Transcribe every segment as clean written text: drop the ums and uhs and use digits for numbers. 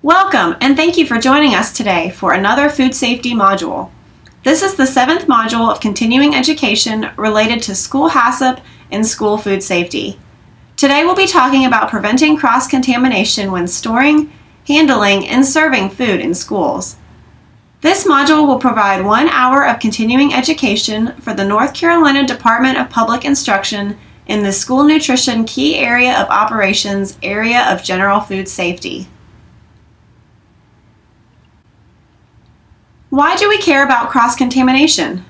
Welcome, and thank you for joining us today for another food safety module. This is the 7th module of continuing education related to school HACCP and school food safety. Today we'll be talking about preventing cross-contamination when storing, handling, and serving food in schools. This module will provide 1 hour of continuing education for the North Carolina Department of Public Instruction in the School Nutrition Key Area of Operations area of General Food Safety. Why do we care about cross-contamination?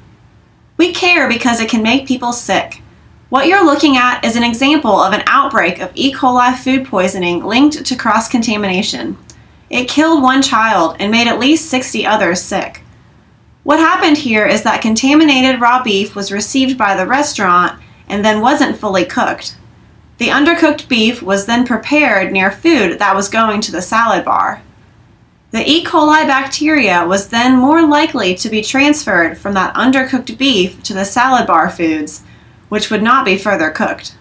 We care because it can make people sick. What you're looking at is an example of an outbreak of E. coli food poisoning linked to cross-contamination. It killed 1 child and made at least 60 others sick. What happened here is that contaminated raw beef was received by the restaurant and then wasn't fully cooked. The undercooked beef was then prepared near food that was going to the salad bar. The E. coli bacteria was then more likely to be transferred from that undercooked beef to the salad bar foods, which would not be further cooked.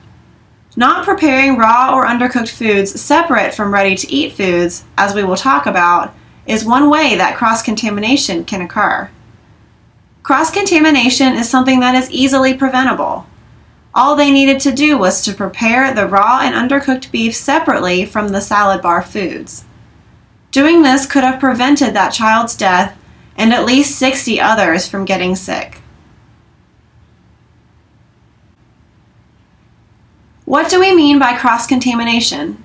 Not preparing raw or undercooked foods separate from ready-to-eat foods, as we will talk about, is one way that cross-contamination can occur. Cross-contamination is something that is easily preventable. All they needed to do was to prepare the raw and undercooked beef separately from the salad bar foods. Doing this could have prevented that child's death and at least 60 others from getting sick. What do we mean by cross-contamination?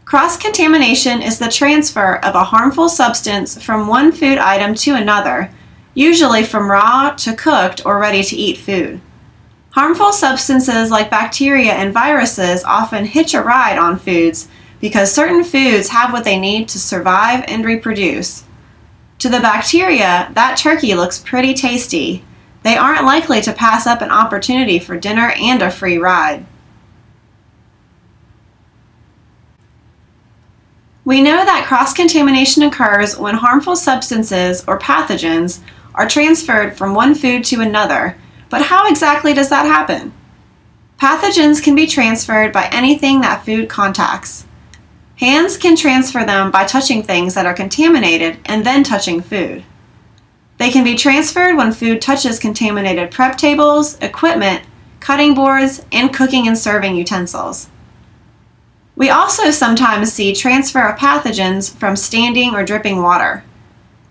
Cross-contamination is the transfer of a harmful substance from one food item to another, usually from raw to cooked or ready-to-eat food. Harmful substances like bacteria and viruses often hitch a ride on foods because certain foods have what they need to survive and reproduce. To the bacteria, that turkey looks pretty tasty. They aren't likely to pass up an opportunity for dinner and a free ride. We know that cross-contamination occurs when harmful substances or pathogens are transferred from one food to another, but how exactly does that happen? Pathogens can be transferred by anything that food contacts. Hands can transfer them by touching things that are contaminated and then touching food. They can be transferred when food touches contaminated prep tables, equipment, cutting boards, and cooking and serving utensils. We also sometimes see transfer of pathogens from standing or dripping water.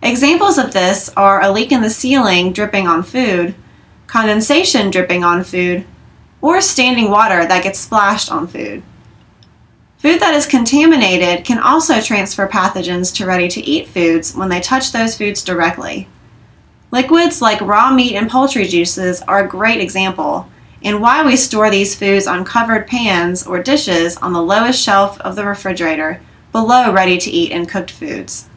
Examples of this are a leak in the ceiling dripping on food, condensation dripping on food, or standing water that gets splashed on food. Food that is contaminated can also transfer pathogens to ready-to-eat foods when they touch those foods directly. Liquids like raw meat and poultry juices are a great example, and why we store these foods on covered pans or dishes on the lowest shelf of the refrigerator, below ready-to-eat and cooked foods.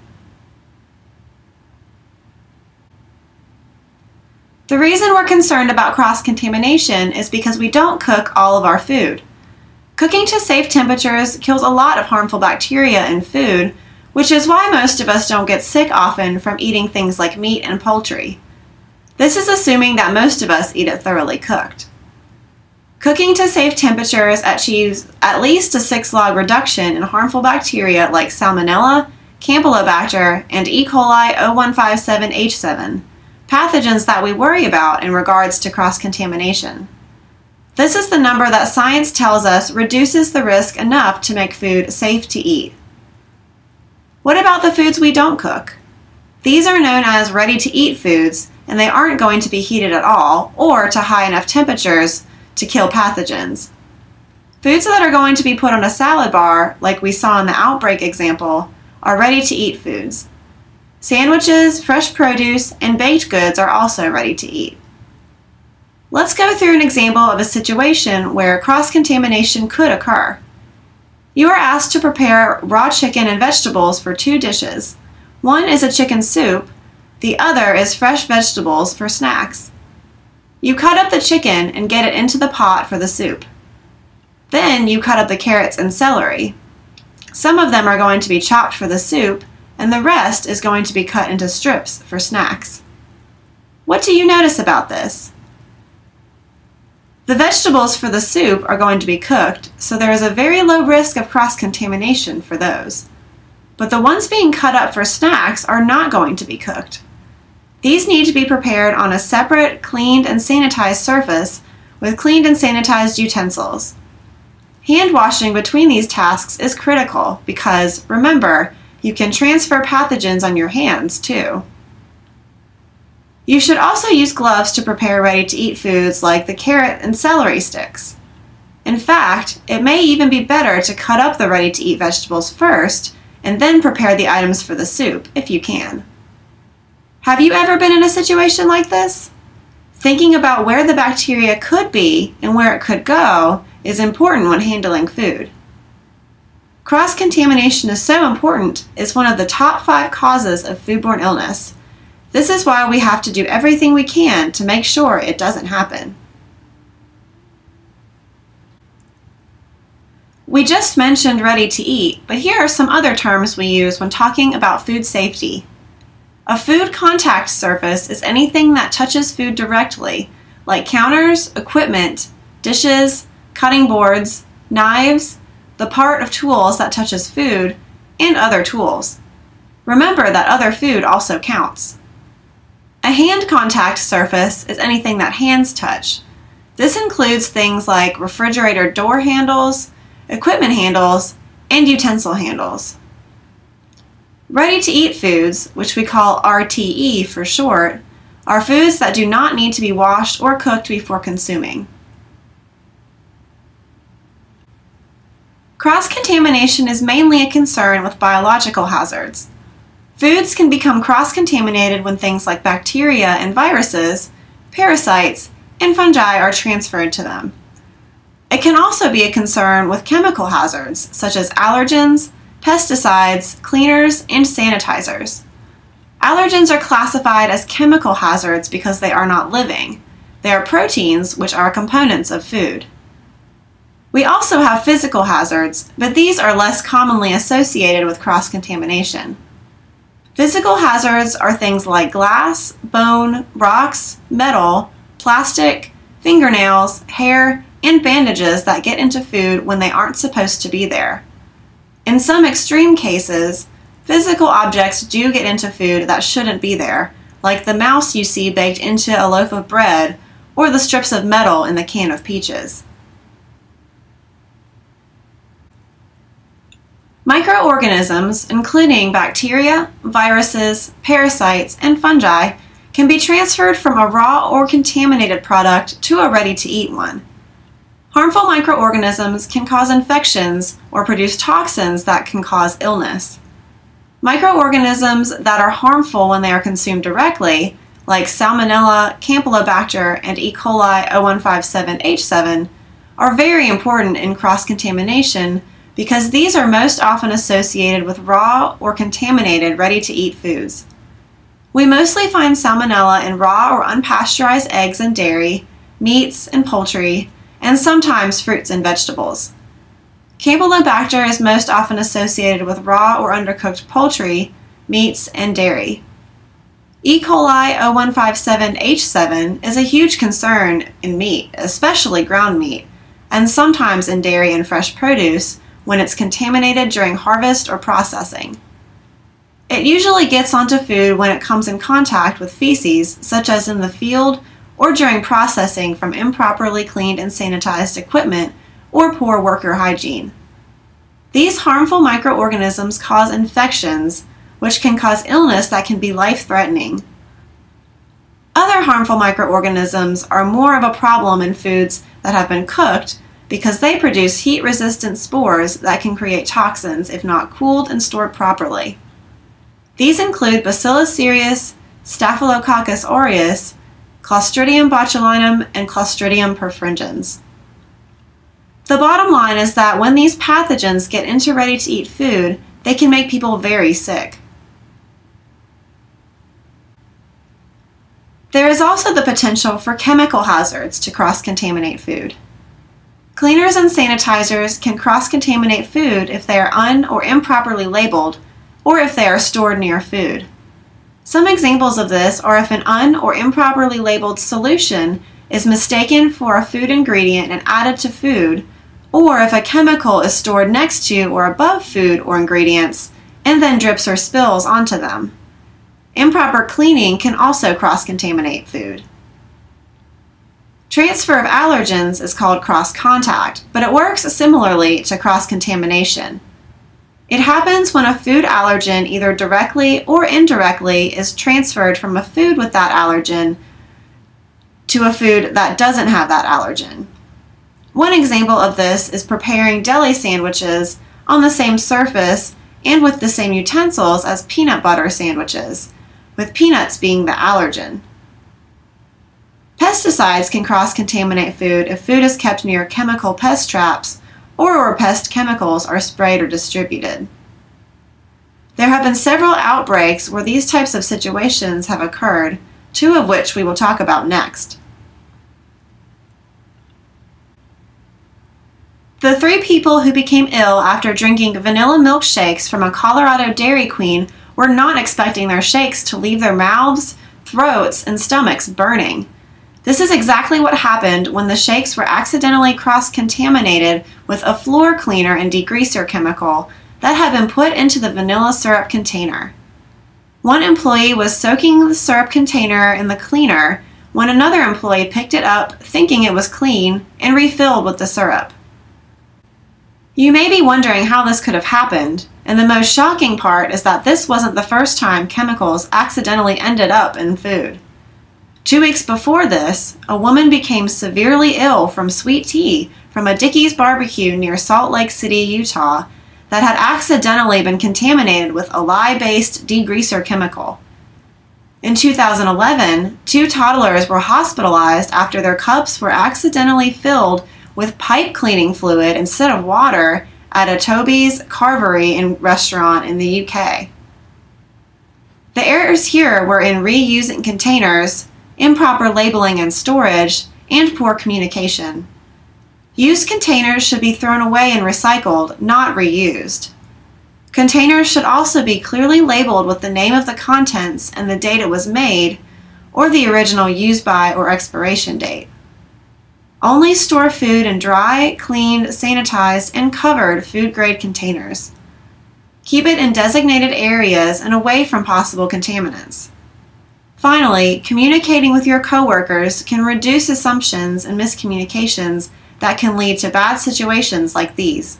The reason we're concerned about cross-contamination is because we don't cook all of our food. Cooking to safe temperatures kills a lot of harmful bacteria in food, which is why most of us don't get sick often from eating things like meat and poultry. This is assuming that most of us eat it thoroughly cooked. Cooking to safe temperatures achieves at least a 6-log reduction in harmful bacteria like Salmonella, Campylobacter, and E. coli 0157H7, pathogens that we worry about in regards to cross-contamination. This is the number that science tells us reduces the risk enough to make food safe to eat. What about the foods we don't cook? These are known as ready-to-eat foods, and they aren't going to be heated at all or to high enough temperatures to kill pathogens. Foods that are going to be put on a salad bar, like we saw in the Outbreak example, are ready-to-eat foods. Sandwiches, fresh produce, and baked goods are also ready to eat. Let's go through an example of a situation where cross-contamination could occur. You are asked to prepare raw chicken and vegetables for 2 dishes. One is a chicken soup, the other is fresh vegetables for snacks. You cut up the chicken and get it into the pot for the soup. Then you cut up the carrots and celery. Some of them are going to be chopped for the soup, and the rest is going to be cut into strips for snacks. What do you notice about this? The vegetables for the soup are going to be cooked, so there is a very low risk of cross-contamination for those. but the ones being cut up for snacks are not going to be cooked. These need to be prepared on a separate, cleaned and sanitized surface with cleaned and sanitized utensils. Hand washing between these tasks is critical because, remember, you can transfer pathogens on your hands too. You should also use gloves to prepare ready-to-eat foods like the carrot and celery sticks. In fact, it may even be better to cut up the ready-to-eat vegetables first and then prepare the items for the soup, if you can. Have you ever been in a situation like this? Thinking about where the bacteria could be and where it could go is important when handling food. Cross-contamination is so important, it's one of the top 5 causes of foodborne illness. This is why we have to do everything we can to make sure it doesn't happen. We just mentioned ready to eat, but here are some other terms we use when talking about food safety. A food contact surface is anything that touches food directly, like counters, equipment, dishes, cutting boards, knives, the part of tools that touches food, and other tools. Remember that other food also counts. A hand contact surface is anything that hands touch. This includes things like refrigerator door handles, equipment handles, and utensil handles. Ready-to-eat foods, which we call RTE for short, are foods that do not need to be washed or cooked before consuming. Cross-contamination is mainly a concern with biological hazards. Foods can become cross-contaminated when things like bacteria and viruses, parasites, and fungi are transferred to them. It can also be a concern with chemical hazards, such as allergens, pesticides, cleaners, and sanitizers. Allergens are classified as chemical hazards because they are not living. They are proteins, which are components of food. We also have physical hazards, but these are less commonly associated with cross-contamination. Physical hazards are things like glass, bone, rocks, metal, plastic, fingernails, hair, and bandages that get into food when they aren't supposed to be there. In some extreme cases, physical objects do get into food that shouldn't be there, like the mouse you see baked into a loaf of bread or the strips of metal in the can of peaches. Microorganisms, including bacteria, viruses, parasites, and fungi, can be transferred from a raw or contaminated product to a ready-to-eat one. Harmful microorganisms can cause infections or produce toxins that can cause illness. Microorganisms that are harmful when they are consumed directly, like Salmonella, Campylobacter, and E. coli 0157H7, are very important in cross-contamination because these are most often associated with raw or contaminated ready-to-eat foods. We mostly find Salmonella in raw or unpasteurized eggs and dairy, meats and poultry, and sometimes fruits and vegetables. Campylobacter is most often associated with raw or undercooked poultry, meats, and dairy. E. coli 0157H7 is a huge concern in meat, especially ground meat, and sometimes in dairy and fresh produce when it's contaminated during harvest or processing. It usually gets onto food when it comes in contact with feces, such as in the field or during processing from improperly cleaned and sanitized equipment or poor worker hygiene. These harmful microorganisms cause infections, which can cause illness that can be life-threatening. Other harmful microorganisms are more of a problem in foods that have been cooked because they produce heat-resistant spores that can create toxins if not cooled and stored properly. These include Bacillus cereus, Staphylococcus aureus, Clostridium botulinum, and Clostridium perfringens. The bottom line is that when these pathogens get into ready-to-eat food, they can make people very sick. There is also the potential for chemical hazards to cross-contaminate food. Cleaners and sanitizers can cross-contaminate food if they are or improperly labeled, or if they are stored near food. Some examples of this are if an or improperly labeled solution is mistaken for a food ingredient and added to food, or if a chemical is stored next to or above food or ingredients and then drips or spills onto them. Improper cleaning can also cross-contaminate food. Transfer of allergens is called cross-contact, but it works similarly to cross-contamination. It happens when a food allergen either directly or indirectly is transferred from a food with that allergen to a food that doesn't have that allergen. One example of this is preparing deli sandwiches on the same surface and with the same utensils as peanut butter sandwiches, with peanuts being the allergen. Pesticides can cross-contaminate food if food is kept near chemical pest traps or where pest chemicals are sprayed or distributed. There have been several outbreaks where these types of situations have occurred, two of which we will talk about next. The 3 people who became ill after drinking vanilla milkshakes from a Colorado Dairy Queen were not expecting their shakes to leave their mouths, throats, and stomachs burning. This is exactly what happened when the shakes were accidentally cross-contaminated with a floor cleaner and degreaser chemical that had been put into the vanilla syrup container. One employee was soaking the syrup container in the cleaner when another employee picked it up thinking it was clean and refilled with the syrup. You may be wondering how this could have happened, and the most shocking part is that this wasn't the first time chemicals accidentally ended up in food. 2 weeks before this, a woman became severely ill from sweet tea from a Dickey's barbecue near Salt Lake City, Utah, that had accidentally been contaminated with a lye-based degreaser chemical. In 2011, 2 toddlers were hospitalized after their cups were accidentally filled with pipe cleaning fluid instead of water at a Toby's Carvery restaurant in the UK. The errors here were in reusing containers, improper labeling and storage, and poor communication. Used containers should be thrown away and recycled, not reused. Containers should also be clearly labeled with the name of the contents and the date it was made, or the original use-by or expiration date. Only store food in dry, cleaned, sanitized, and covered food-grade containers. Keep it in designated areas and away from possible contaminants. Finally, communicating with your coworkers can reduce assumptions and miscommunications that can lead to bad situations like these.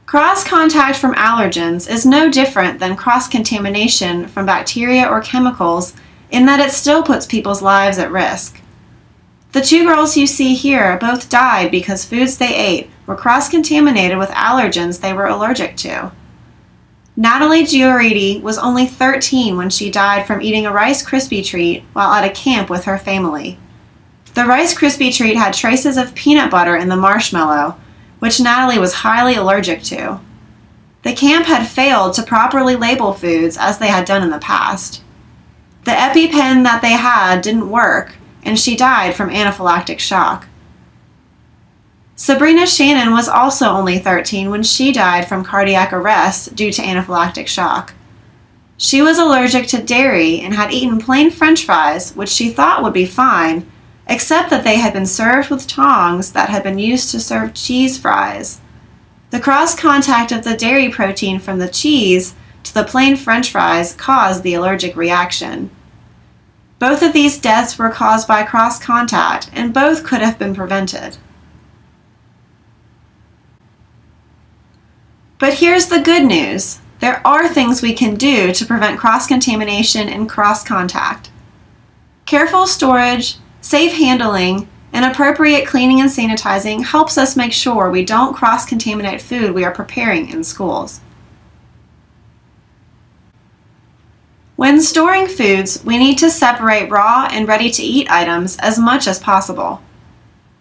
Cross-contact from allergens is no different than cross-contamination from bacteria or chemicals in that it still puts people's lives at risk. The 2 girls you see here both died because foods they ate were cross-contaminated with allergens they were allergic to. Natalie Gioriti was only 13 when she died from eating a Rice Krispie treat while at a camp with her family. The Rice Krispie treat had traces of peanut butter in the marshmallow, which Natalie was highly allergic to. The camp had failed to properly label foods as they had done in the past. The EpiPen that they had didn't work, and she died from anaphylactic shock. Sabrina Shannon was also only 13 when she died from cardiac arrest due to anaphylactic shock. She was allergic to dairy and had eaten plain French fries, which she thought would be fine, except that they had been served with tongs that had been used to serve cheese fries. The cross-contact of the dairy protein from the cheese to the plain French fries caused the allergic reaction. Both of these deaths were caused by cross-contact, and both could have been prevented. But here's the good news. There are things we can do to prevent cross-contamination and cross-contact. Careful storage, safe handling, and appropriate cleaning and sanitizing helps us make sure we don't cross-contaminate food we are preparing in schools. When storing foods, we need to separate raw and ready-to-eat items as much as possible.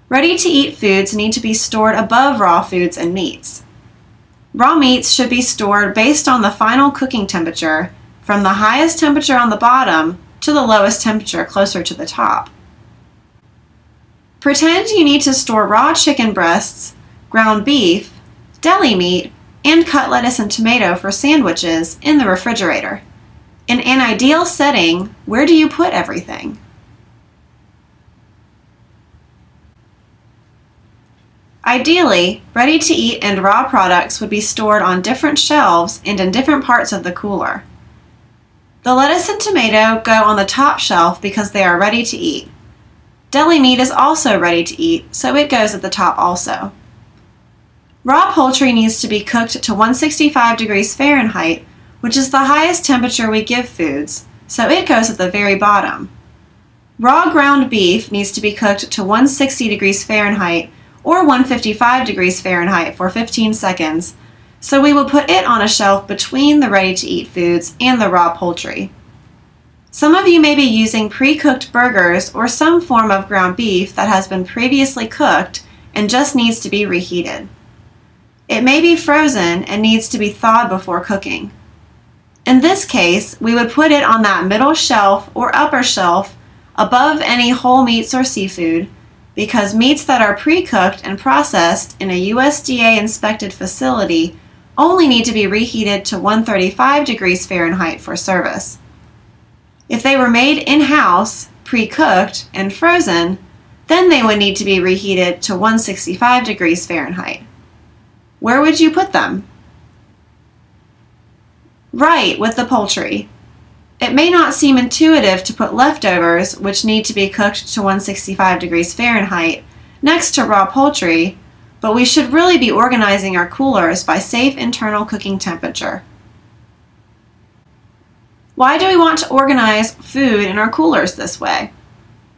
Ready-to-eat foods need to be stored above raw foods and meats. Raw meats should be stored based on the final cooking temperature, from the highest temperature on the bottom to the lowest temperature closer to the top. Pretend you need to store raw chicken breasts, ground beef, deli meat, and cut lettuce and tomato for sandwiches in the refrigerator. In an ideal setting, where do you put everything? Ideally, ready-to-eat and raw products would be stored on different shelves and in different parts of the cooler. The lettuce and tomato go on the top shelf because they are ready to eat. Deli meat is also ready to eat, so it goes at the top also. Raw poultry needs to be cooked to 165 degrees Fahrenheit, which is the highest temperature we give foods, so it goes at the very bottom. Raw ground beef needs to be cooked to 160 degrees Fahrenheit or 155 degrees Fahrenheit for 15 seconds, so we will put it on a shelf between the ready-to-eat foods and the raw poultry. Some of you may be using pre-cooked burgers or some form of ground beef that has been previously cooked and just needs to be reheated. It may be frozen and needs to be thawed before cooking. In this case, we would put it on that middle shelf or upper shelf above any whole meats or seafood, because meats that are pre-cooked and processed in a USDA-inspected facility only need to be reheated to 135 degrees Fahrenheit for service. If they were made in-house, pre-cooked, and frozen, then they would need to be reheated to 165 degrees Fahrenheit. Where would you put them? Right, with the poultry. It may not seem intuitive to put leftovers, which need to be cooked to 165 degrees Fahrenheit, next to raw poultry, but we should really be organizing our coolers by safe internal cooking temperature. Why do we want to organize food in our coolers this way?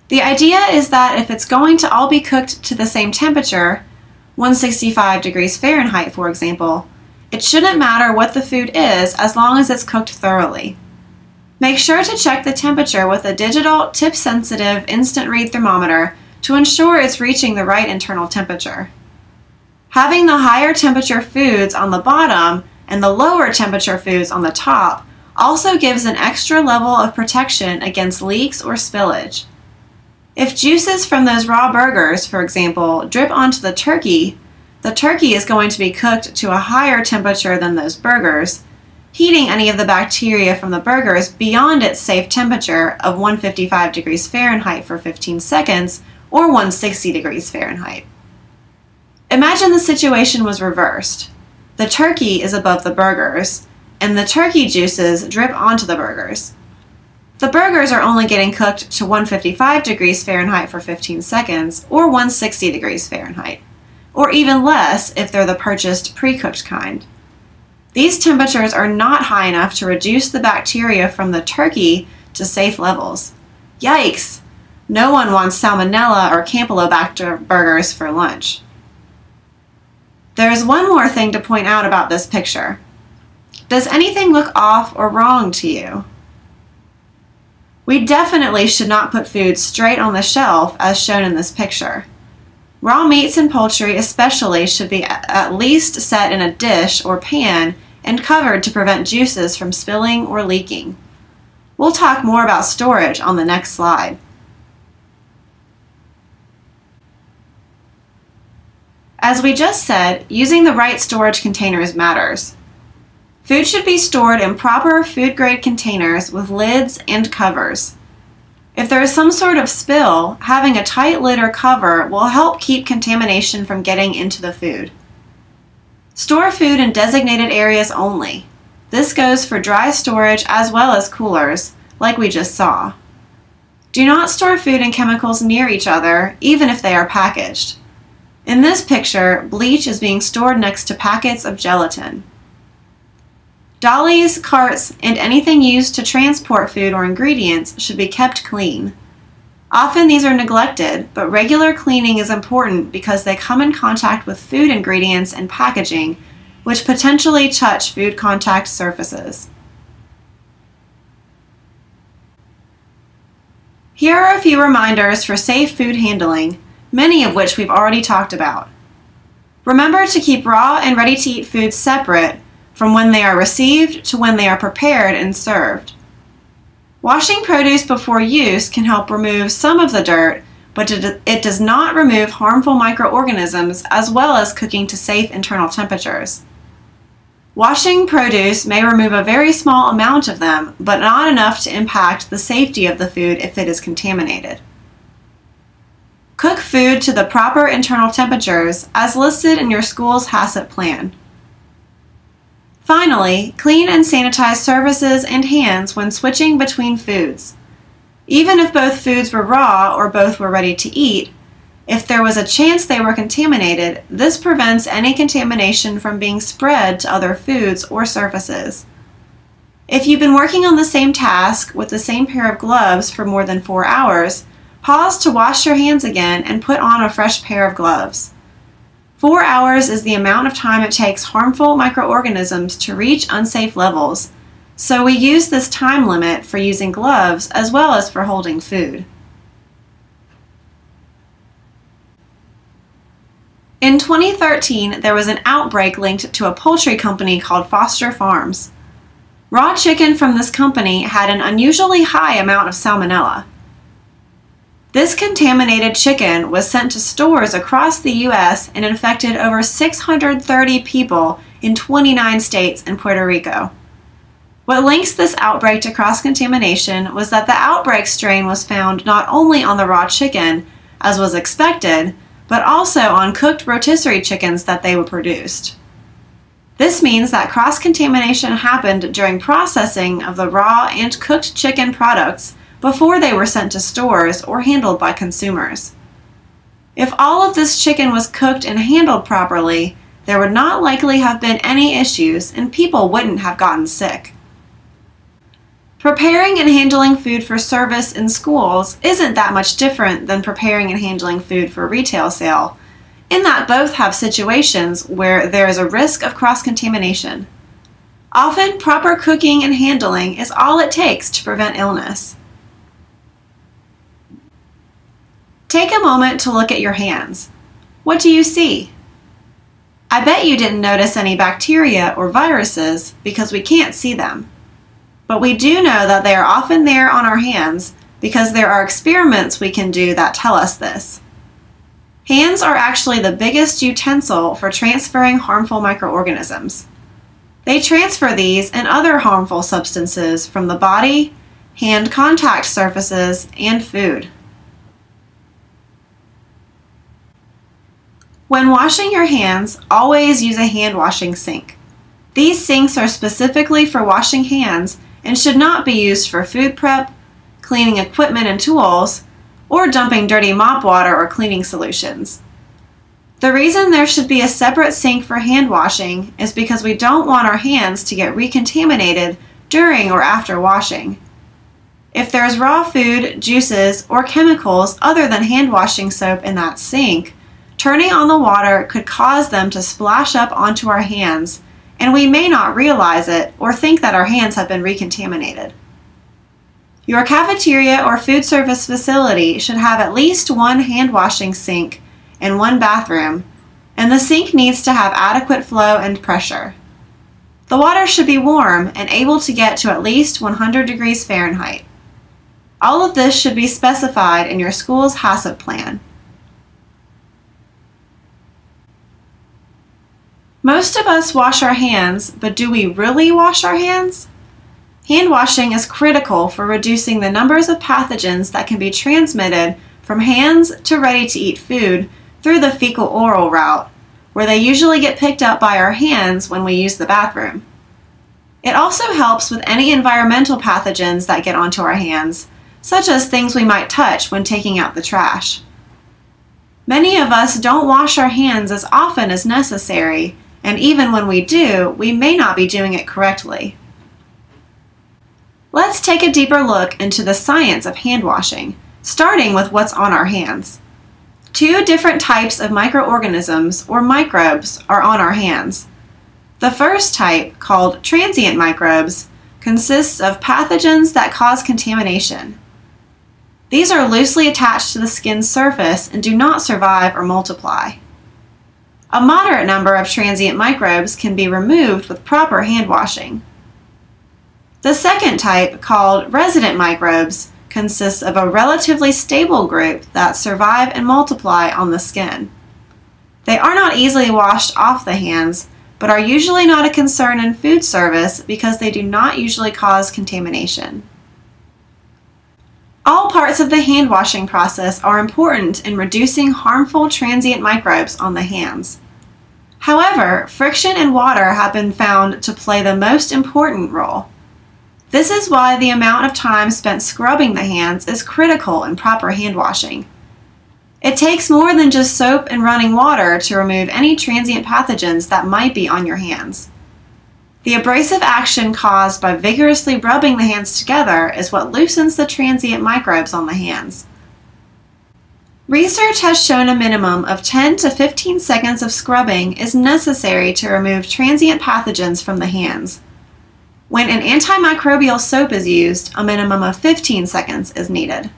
The idea is that if it's going to all be cooked to the same temperature, 165 degrees Fahrenheit for example, it shouldn't matter what the food is as long as it's cooked thoroughly. Make sure to check the temperature with a digital, tip-sensitive instant read thermometer to ensure it's reaching the right internal temperature. Having the higher temperature foods on the bottom and the lower temperature foods on the top also gives an extra level of protection against leaks or spillage. If juices from those raw burgers, for example, drip onto the turkey is going to be cooked to a higher temperature than those burgers, heating any of the bacteria from the burgers beyond its safe temperature of 155 degrees Fahrenheit for 15 seconds or 160 degrees Fahrenheit. Imagine the situation was reversed. The turkey is above the burgers, and the turkey juices drip onto the burgers. The burgers are only getting cooked to 155 degrees Fahrenheit for 15 seconds or 160 degrees Fahrenheit, or even less if they're the purchased pre-cooked kind. These temperatures are not high enough to reduce the bacteria from the turkey to safe levels. Yikes! No one wants Salmonella or Campylobacter burgers for lunch. There's one more thing to point out about this picture. Does anything look off or wrong to you? We definitely should not put food straight on the shelf as shown in this picture. Raw meats and poultry especially should be at least set in a dish or pan and covered to prevent juices from spilling or leaking. We'll talk more about storage on the next slide. As we just said, using the right storage containers matters. Food should be stored in proper food-grade containers with lids and covers. If there is some sort of spill, having a tight lid or cover will help keep contamination from getting into the food. Store food in designated areas only. This goes for dry storage as well as coolers, like we just saw. Do not store food and chemicals near each other, even if they are packaged. In this picture, bleach is being stored next to packets of gelatin. Dollies, carts, and anything used to transport food or ingredients should be kept clean. Often these are neglected, but regular cleaning is important because they come in contact with food ingredients and packaging, which potentially touch food contact surfaces. Here are a few reminders for safe food handling, many of which we've already talked about. Remember to keep raw and ready-to-eat foods separate from when they are received to when they are prepared and served. Washing produce before use can help remove some of the dirt, but it does not remove harmful microorganisms as well as cooking to safe internal temperatures. Washing produce may remove a very small amount of them, but not enough to impact the safety of the food if it is contaminated. Cook food to the proper internal temperatures as listed in your school's HACCP plan. Finally, clean and sanitize surfaces and hands when switching between foods. Even if both foods were raw or both were ready to eat, if there was a chance they were contaminated, this prevents any contamination from being spread to other foods or surfaces. If you've been working on the same task with the same pair of gloves for more than 4 hours, pause to wash your hands again and put on a fresh pair of gloves. 4 hours is the amount of time it takes harmful microorganisms to reach unsafe levels, so we use this time limit for using gloves as well as for holding food. In 2013, there was an outbreak linked to a poultry company called Foster Farms. Raw chicken from this company had an unusually high amount of salmonella. This contaminated chicken was sent to stores across the U.S. and infected over 630 people in 29 states and Puerto Rico. What links this outbreak to cross-contamination was that the outbreak strain was found not only on the raw chicken, as was expected, but also on cooked rotisserie chickens that they were produced. This means that cross-contamination happened during processing of the raw and cooked chicken products before they were sent to stores or handled by consumers. If all of this chicken was cooked and handled properly, there would not likely have been any issues and people wouldn't have gotten sick. Preparing and handling food for service in schools isn't that much different than preparing and handling food for retail sale, in that both have situations where there is a risk of cross-contamination. Often, proper cooking and handling is all it takes to prevent illness. Take a moment to look at your hands. What do you see? I bet you didn't notice any bacteria or viruses because we can't see them. But we do know that they are often there on our hands because there are experiments we can do that tell us this. Hands are actually the biggest utensil for transferring harmful microorganisms. They transfer these and other harmful substances from the body, hand contact surfaces, and food. When washing your hands, always use a hand washing sink. These sinks are specifically for washing hands and should not be used for food prep, cleaning equipment and tools, or dumping dirty mop water or cleaning solutions. The reason there should be a separate sink for hand washing is because we don't want our hands to get recontaminated during or after washing. If there's raw food, juices, or chemicals other than hand washing soap in that sink, turning on the water could cause them to splash up onto our hands, and we may not realize it or think that our hands have been recontaminated. Your cafeteria or food service facility should have at least one hand washing sink and one bathroom, and the sink needs to have adequate flow and pressure. The water should be warm and able to get to at least 100 degrees Fahrenheit. All of this should be specified in your school's HACCP plan. Most of us wash our hands, but do we really wash our hands? Hand washing is critical for reducing the numbers of pathogens that can be transmitted from hands to ready-to-eat food through the fecal-oral route, where they usually get picked up by our hands when we use the bathroom. It also helps with any environmental pathogens that get onto our hands, such as things we might touch when taking out the trash. Many of us don't wash our hands as often as necessary, and even when we do, we may not be doing it correctly. Let's take a deeper look into the science of hand washing, starting with what's on our hands. Two different types of microorganisms, or microbes, are on our hands. The first type, called transient microbes, consists of pathogens that cause contamination. These are loosely attached to the skin's surface and do not survive or multiply. A moderate number of transient microbes can be removed with proper hand washing. The second type, called resident microbes, consists of a relatively stable group that survive and multiply on the skin. They are not easily washed off the hands, but are usually not a concern in food service because they do not usually cause contamination. All parts of the hand washing process are important in reducing harmful transient microbes on the hands. However, friction and water have been found to play the most important role. This is why the amount of time spent scrubbing the hands is critical in proper hand washing. It takes more than just soap and running water to remove any transient pathogens that might be on your hands. The abrasive action caused by vigorously rubbing the hands together is what loosens the transient microbes on the hands. Research has shown a minimum of 10 to 15 seconds of scrubbing is necessary to remove transient pathogens from the hands. When an antimicrobial soap is used, a minimum of 15 seconds is needed.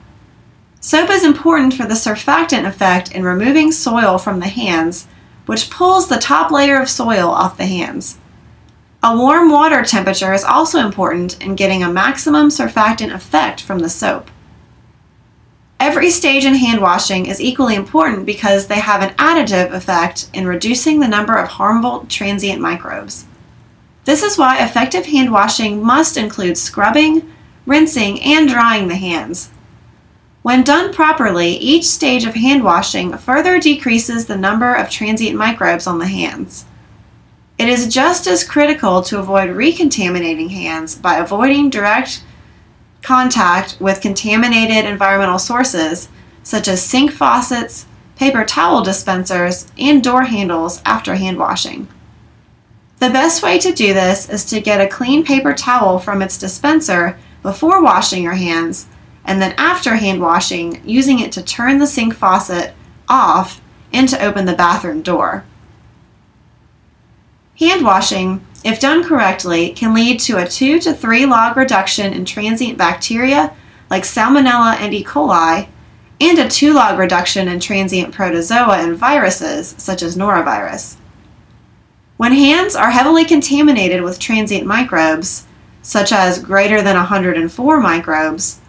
Soap is important for the surfactant effect in removing soil from the hands, which pulls the top layer of soil off the hands. A warm water temperature is also important in getting a maximum surfactant effect from the soap. Every stage in hand washing is equally important because they have an additive effect in reducing the number of harmful transient microbes. This is why effective hand washing must include scrubbing, rinsing, and drying the hands. When done properly, each stage of hand washing further decreases the number of transient microbes on the hands. It is just as critical to avoid recontaminating hands by avoiding direct contact with contaminated environmental sources such as sink faucets, paper towel dispensers, and door handles after hand washing. The best way to do this is to get a clean paper towel from its dispenser before washing your hands, and then after hand washing, using it to turn the sink faucet off and to open the bathroom door. Hand washing, if done correctly, can lead to a 2 to 3 log reduction in transient bacteria like Salmonella and E. coli, and a 2 log reduction in transient protozoa and viruses such as norovirus. When hands are heavily contaminated with transient microbes, such as greater than 104 microbes,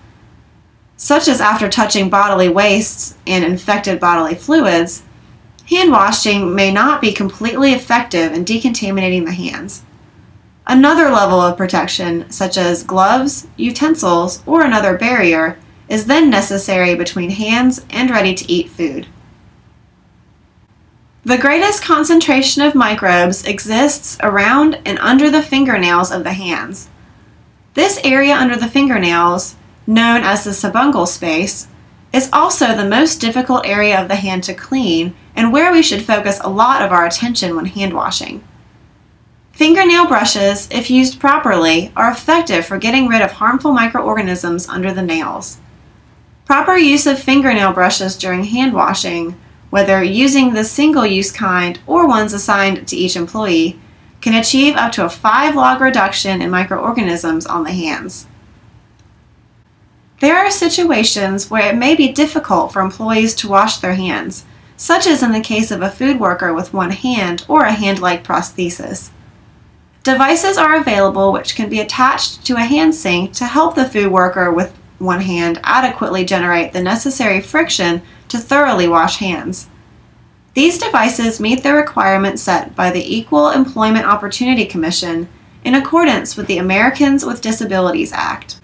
such as after touching bodily wastes and infected bodily fluids, hand washing may not be completely effective in decontaminating the hands. Another level of protection, such as gloves, utensils, or another barrier, is then necessary between hands and ready-to-eat food. The greatest concentration of microbes exists around and under the fingernails of the hands. This area under the fingernails, known as the subungual space, is also the most difficult area of the hand to clean and where we should focus a lot of our attention when hand washing. Fingernail brushes, if used properly, are effective for getting rid of harmful microorganisms under the nails. Proper use of fingernail brushes during hand washing, whether using the single-use kind or ones assigned to each employee, can achieve up to a 5 log reduction in microorganisms on the hands. There are situations where it may be difficult for employees to wash their hands, such as in the case of a food worker with one hand or a hand-like prosthesis. Devices are available which can be attached to a hand sink to help the food worker with one hand adequately generate the necessary friction to thoroughly wash hands. These devices meet the requirements set by the Equal Employment Opportunity Commission in accordance with the Americans with Disabilities Act.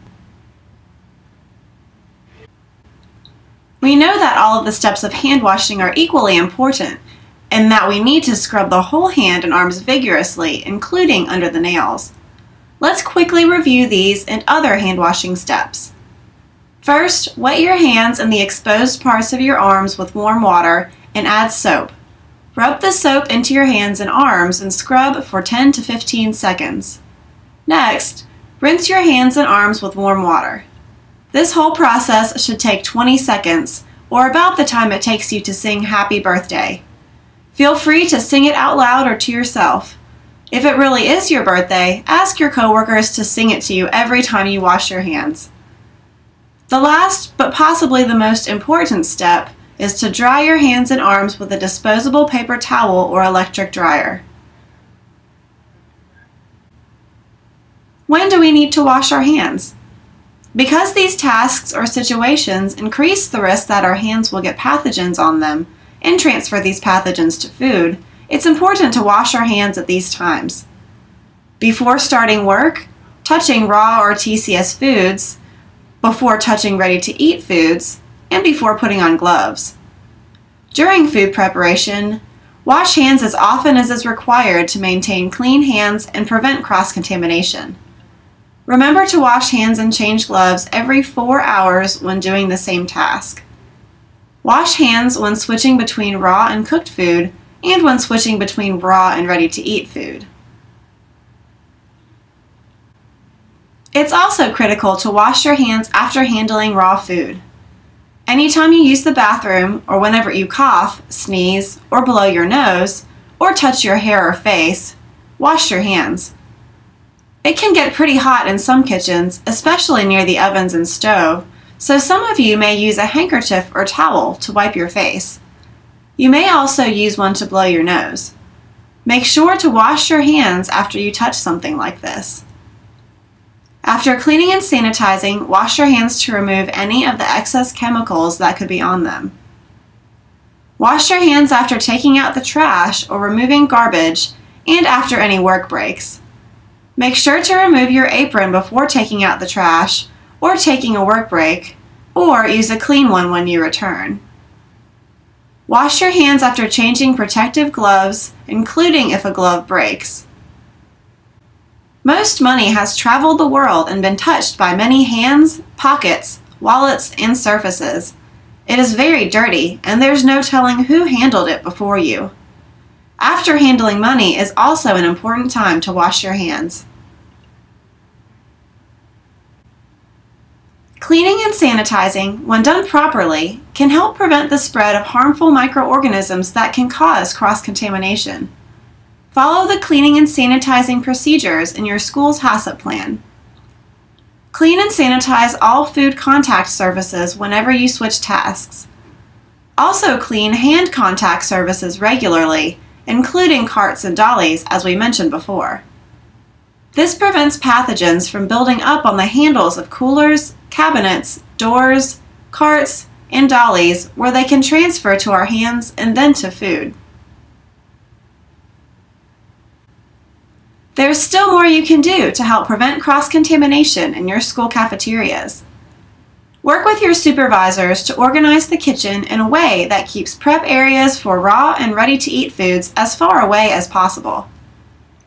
We know that all of the steps of hand washing are equally important, and that we need to scrub the whole hand and arms vigorously, including under the nails. Let's quickly review these and other hand washing steps. First, wet your hands and the exposed parts of your arms with warm water and add soap. Rub the soap into your hands and arms and scrub for 10 to 15 seconds. Next, rinse your hands and arms with warm water. This whole process should take 20 seconds, or about the time it takes you to sing Happy Birthday. Feel free to sing it out loud or to yourself. If it really is your birthday, ask your coworkers to sing it to you every time you wash your hands. The last, but possibly the most important step, is to dry your hands and arms with a disposable paper towel or electric dryer. When do we need to wash our hands? Because these tasks or situations increase the risk that our hands will get pathogens on them and transfer these pathogens to food, it's important to wash our hands at these times. Before starting work, touching raw or TCS foods, before touching ready-to-eat foods, and before putting on gloves. During food preparation, wash hands as often as is required to maintain clean hands and prevent cross-contamination. Remember to wash hands and change gloves every 4 hours when doing the same task. Wash hands when switching between raw and cooked food and when switching between raw and ready-to-eat food. It's also critical to wash your hands after handling raw food. Anytime you use the bathroom or whenever you cough, sneeze, or blow your nose, or touch your hair or face, wash your hands. It can get pretty hot in some kitchens, especially near the ovens and stove, so some of you may use a handkerchief or towel to wipe your face. You may also use one to blow your nose. Make sure to wash your hands after you touch something like this. After cleaning and sanitizing, wash your hands to remove any of the excess chemicals that could be on them. Wash your hands after taking out the trash or removing garbage and after any work breaks. Make sure to remove your apron before taking out the trash or taking a work break, or use a clean one when you return. Wash your hands after changing protective gloves, including if a glove breaks. Most money has traveled the world and been touched by many hands, pockets, wallets, and surfaces. It is very dirty, and there's no telling who handled it before you. After handling money is also an important time to wash your hands. Cleaning and sanitizing, when done properly, can help prevent the spread of harmful microorganisms that can cause cross-contamination. Follow the cleaning and sanitizing procedures in your school's HACCP plan. Clean and sanitize all food contact surfaces whenever you switch tasks. Also clean hand contact surfaces regularly, including carts and dollies, as we mentioned before. This prevents pathogens from building up on the handles of coolers, cabinets, doors, carts, and dollies where they can transfer to our hands and then to food. There's still more you can do to help prevent cross-contamination in your school cafeterias. Work with your supervisors to organize the kitchen in a way that keeps prep areas for raw and ready-to-eat foods as far away as possible.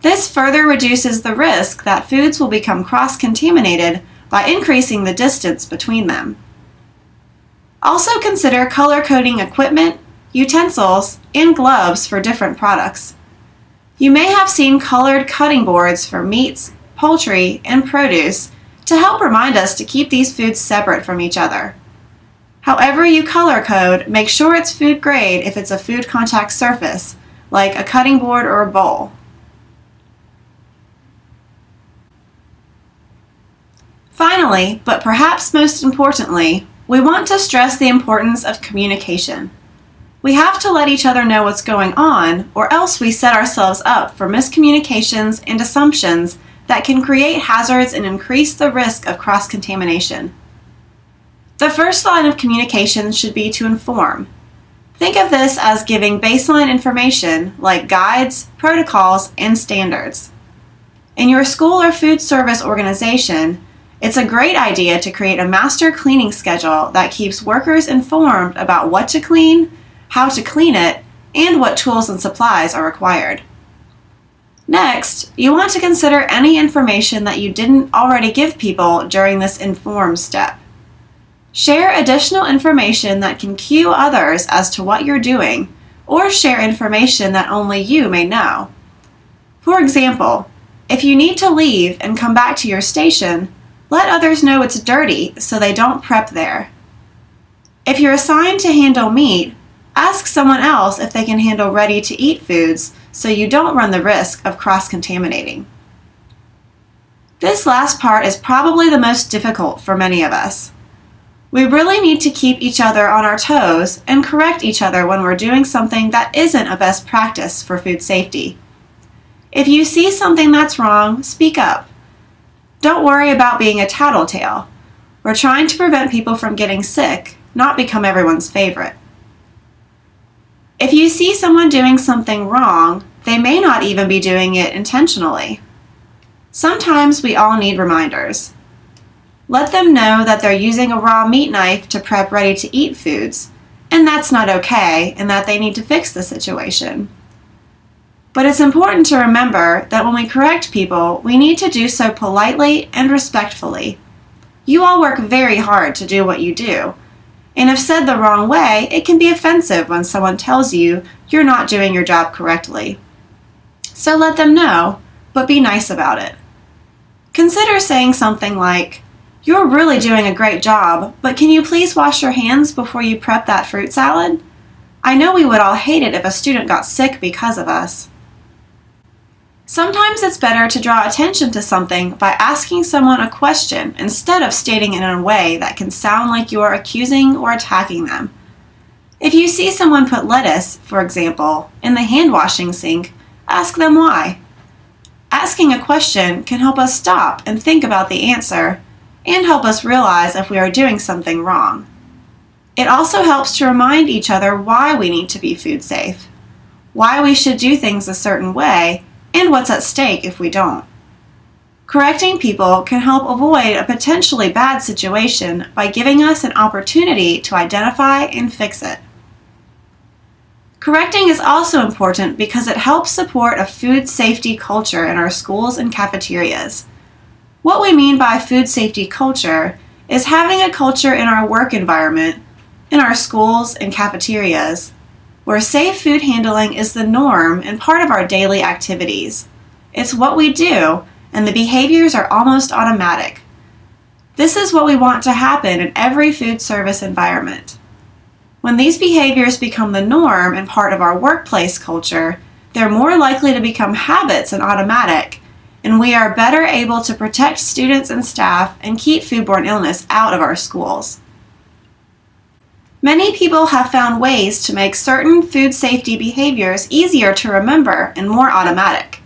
This further reduces the risk that foods will become cross-contaminated by increasing the distance between them. Also consider color-coding equipment, utensils, and gloves for different products. You may have seen colored cutting boards for meats, poultry, and produce to help remind us to keep these foods separate from each other. However you color code, make sure it's food grade if it's a food contact surface, like a cutting board or a bowl. Finally, but perhaps most importantly, we want to stress the importance of communication. We have to let each other know what's going on, or else we set ourselves up for miscommunications and assumptions that can create hazards and increase the risk of cross-contamination. The first line of communication should be to inform. Think of this as giving baseline information like guides, protocols, and standards. In your school or food service organization, it's a great idea to create a master cleaning schedule that keeps workers informed about what to clean, how to clean it, and what tools and supplies are required. Next, you want to consider any information that you didn't already give people during this inform step. Share additional information that can cue others as to what you're doing, or share information that only you may know. For example, if you need to leave and come back to your station, let others know it's dirty so they don't prep there. If you're assigned to handle meat, ask someone else if they can handle ready-to-eat foods so you don't run the risk of cross-contaminating. This last part is probably the most difficult for many of us. We really need to keep each other on our toes and correct each other when we're doing something that isn't a best practice for food safety. If you see something that's wrong, speak up. Don't worry about being a tattletale. We're trying to prevent people from getting sick, not become everyone's favorite. If you see someone doing something wrong, they may not even be doing it intentionally. Sometimes we all need reminders. Let them know that they're using a raw meat knife to prep ready-to-eat foods, and that's not okay, and that they need to fix the situation. But it's important to remember that when we correct people, we need to do so politely and respectfully. You all work very hard to do what you do, and if said the wrong way, it can be offensive when someone tells you you're not doing your job correctly. So let them know, but be nice about it. Consider saying something like, "You're really doing a great job, but can you please wash your hands before you prep that fruit salad? I know we would all hate it if a student got sick because of us." Sometimes it's better to draw attention to something by asking someone a question instead of stating it in a way that can sound like you are accusing or attacking them. If you see someone put lettuce, for example, in the hand washing sink, ask them why. Asking a question can help us stop and think about the answer and help us realize if we are doing something wrong. It also helps to remind each other why we need to be food safe, why we should do things a certain way, and what's at stake if we don't. Correcting people can help avoid a potentially bad situation by giving us an opportunity to identify and fix it. Correcting is also important because it helps support a food safety culture in our schools and cafeterias. What we mean by food safety culture is having a culture in our work environment, in our schools and cafeterias, where safe food handling is the norm and part of our daily activities. It's what we do, and the behaviors are almost automatic. This is what we want to happen in every food service environment. When these behaviors become the norm and part of our workplace culture, they're more likely to become habits and automatic, and we are better able to protect students and staff and keep foodborne illness out of our schools. Many people have found ways to make certain food safety behaviors easier to remember and more automatic.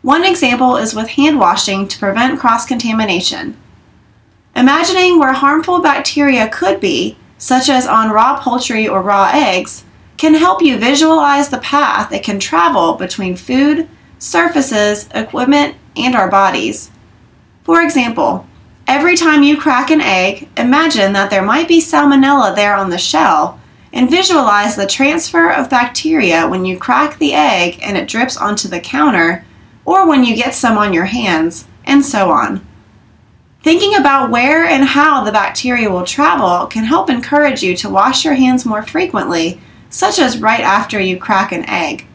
One example is with hand washing to prevent cross-contamination. Imagining where harmful bacteria could be, such as on raw poultry or raw eggs, can help you visualize the path it can travel between food, surfaces, equipment, and our bodies. For example, every time you crack an egg, imagine that there might be salmonella there on the shell, and visualize the transfer of bacteria when you crack the egg and it drips onto the counter, or when you get some on your hands, and so on. Thinking about where and how the bacteria will travel can help encourage you to wash your hands more frequently, such as right after you crack an egg.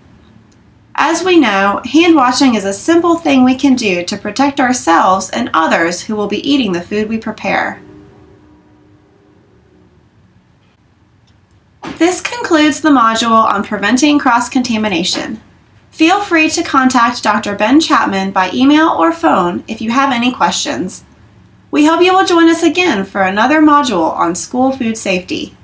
As we know, hand washing is a simple thing we can do to protect ourselves and others who will be eating the food we prepare. This concludes the module on preventing cross-contamination. Feel free to contact Dr. Ben Chapman by email or phone if you have any questions. We hope you will join us again for another module on school food safety.